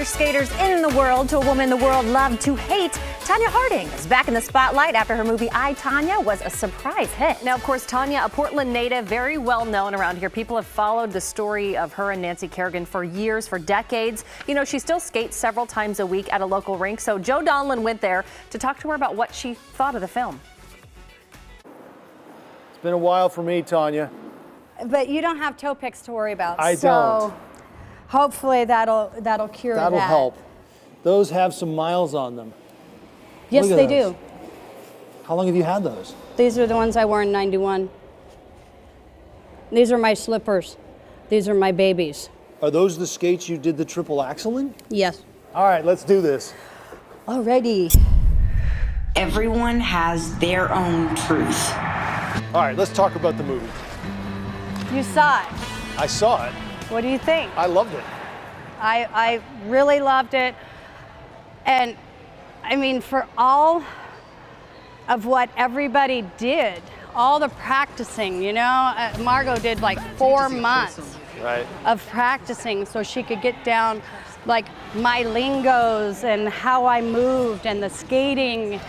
Skaters in the world to a woman the world loved to hate. Tonya Harding is back in the spotlight after her movie I, Tonya was a surprise hit. Now, of course, Tonya, a Portland native, very well known around here. People have followed the story of her and Nancy Kerrigan for years, for decades. You know, she still skates several times a week at a local rink. So Joe Donlon went there to talk to her about what she thought of the film. It's been a while for me, Tonya. But you don't have toe picks to worry about. I don't. Hopefully that'll cure that. That'll help. Those have some miles on them. Yes, they do. How long have you had those? These are the ones I wore in '91. These are my slippers. These are my babies. Are those the skates you did the triple axel in? Yes. All right, let's do this. Alrighty. Everyone has their own truth. All right, let's talk about the movie. You saw it. I saw it. What do you think? I loved it. I really loved it. And I mean, for all of what everybody did, all the practicing, you know, Margot did like 4 months of practicing so she could get down like my lingos and how I moved and the skating.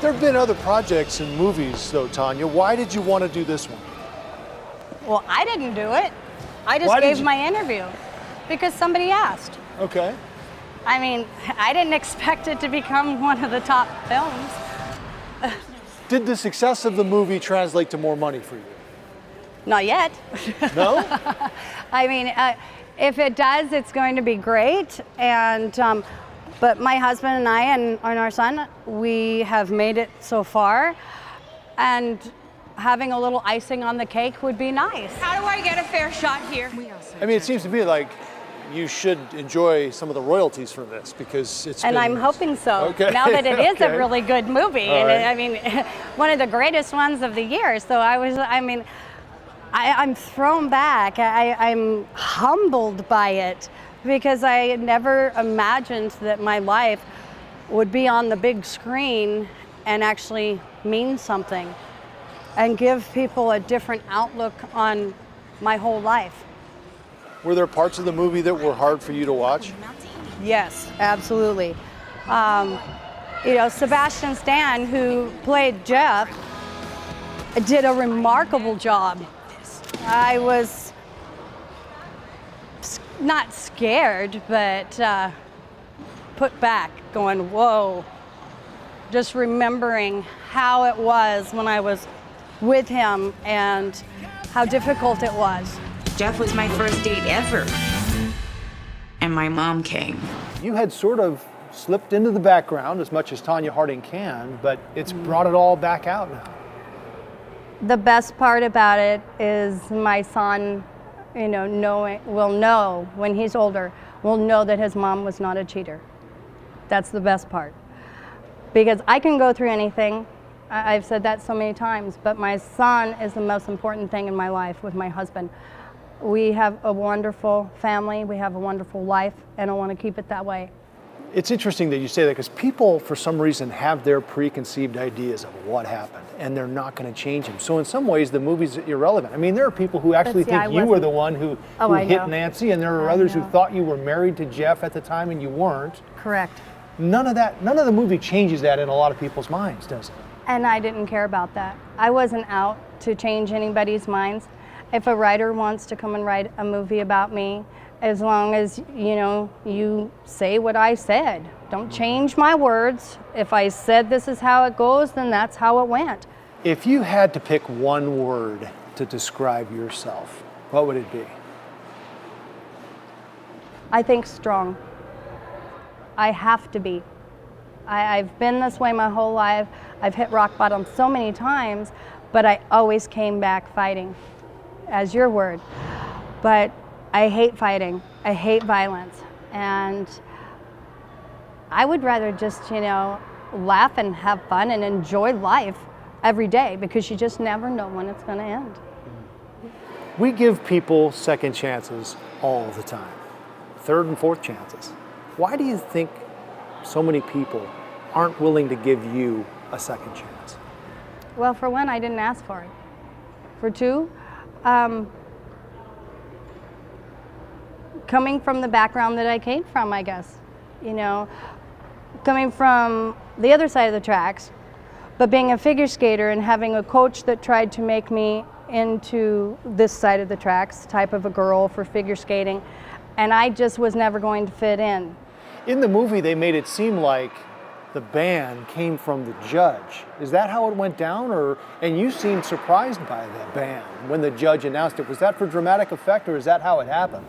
There have been other projects and movies though, Tonya. Why did you want to do this one? Well, I didn't do it. I just gave my interview because somebody asked. Okay. I mean, I didn't expect it to become one of the top films. Did the success of the movie translate to more money for you? Not yet. No? I mean, if it does, it's going to be great. And but my husband and I and our son, we have made it so far. And having a little icing on the cake would be nice. How do I get a fair shot here? I mean, it seems to me like you should enjoy some of the royalties from this because it's and I'm hoping so. Okay. Now that it is a really good movie. All and right. I mean, one of the greatest ones of the year. So I'm thrown back. I'm humbled by it because I never imagined that my life would be on the big screen and actually mean something and give people a different outlook on my whole life. Were there parts of the movie that were hard for you to watch? Yes, absolutely. You know, Sebastian Stan, who played Jeff, did a remarkable job. I was not scared, but put back, going, whoa. Just remembering how it was when I was with him and how difficult it was. Jeff was my first date ever, and my mom came. You had sort of slipped into the background as much as Tonya Harding can, but it's brought it all back out now. The best part about it is my son, you know, will know when he's older, will know that his mom was not a cheater. That's the best part. Because I can go through anything. I've said that so many times, but my son is the most important thing in my life with my husband. We have a wonderful family, we have a wonderful life, and I want to keep it that way. It's interesting that you say that because people, for some reason, have their preconceived ideas of what happened, and they're not going to change them. So in some ways, the movie's irrelevant. I mean, there are people who actually think you were the one who hit Nancy, and there are others who thought you were married to Jeff at the time and you weren't. Correct. None of the movie changes that in a lot of people's minds, does it? And I didn't care about that. I wasn't out to change anybody's minds. If a writer wants to come and write a movie about me, as long as, you know, you say what I said. Don't change my words. If I said this is how it goes, then that's how it went. If you had to pick one word to describe yourself, what would it be? I think strong. I have to be. I've been this way my whole life. I've hit rock bottom so many times, but I always came back fighting, as your word. But I hate fighting. I hate violence. And I would rather just, you know, laugh and have fun and enjoy life every day because you just never know when it's going to end. We give people second chances all the time, third and fourth chances. Why do you think so many people aren't willing to give you a second chance? Well, for one, I didn't ask for it. For two, coming from the background that I came from, I guess. you know, coming from the other side of the tracks, but being a figure skater and having a coach that tried to make me into this side of the tracks type of a girl for figure skating, and I just was never going to fit in. In the movie, they made it seem like the ban came from the judge. Is that how it went down? And you seemed surprised by the ban when the judge announced it. Was that for dramatic effect, or is that how it happened?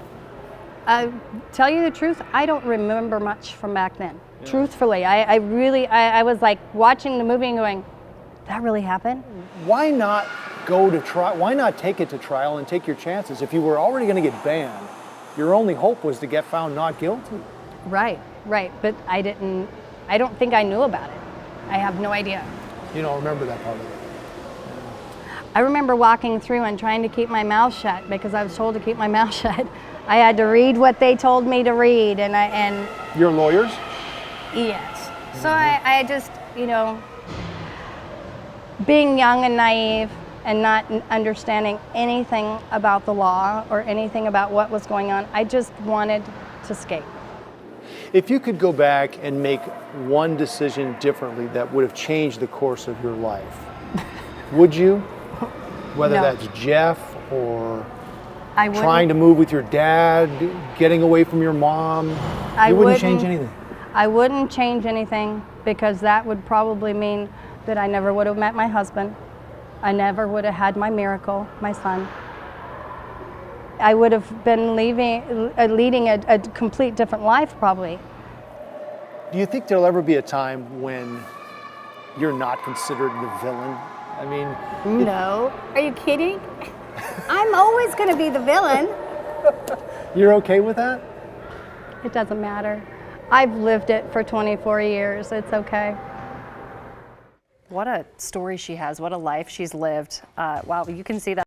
Tell you the truth, I don't remember much from back then. Yeah. Truthfully, I was like watching the movie and going, that really happened? Why not go to trial? Why not take it to trial and take your chances? If you were already going to get banned, your only hope was to get found not guilty. Right, but I don't think I knew about it. I have no idea. You don't remember that part of it? I remember walking through and trying to keep my mouth shut because I was told to keep my mouth shut. I had to read what they told me to read, and Your lawyers? Yes. So I just, you know, being young and naive and not understanding anything about the law or anything about what was going on, I just wanted to skate. If you could go back and make one decision differently that would have changed the course of your life, would you? Whether No. that's Jeff or I trying to move with your dad, getting away from your mom, you wouldn't change anything? I wouldn't change anything because that would probably mean that I never would have met my husband. I never would have had my miracle, my son. I would have been leading a complete different life probably. Do you think there'll ever be a time when you're not considered the villain? I mean... No. Are you kidding? I'm always going to be the villain. You're okay with that? It doesn't matter. I've lived it for 24 years. It's okay. What a story she has. What a life she's lived. Wow, you can see that.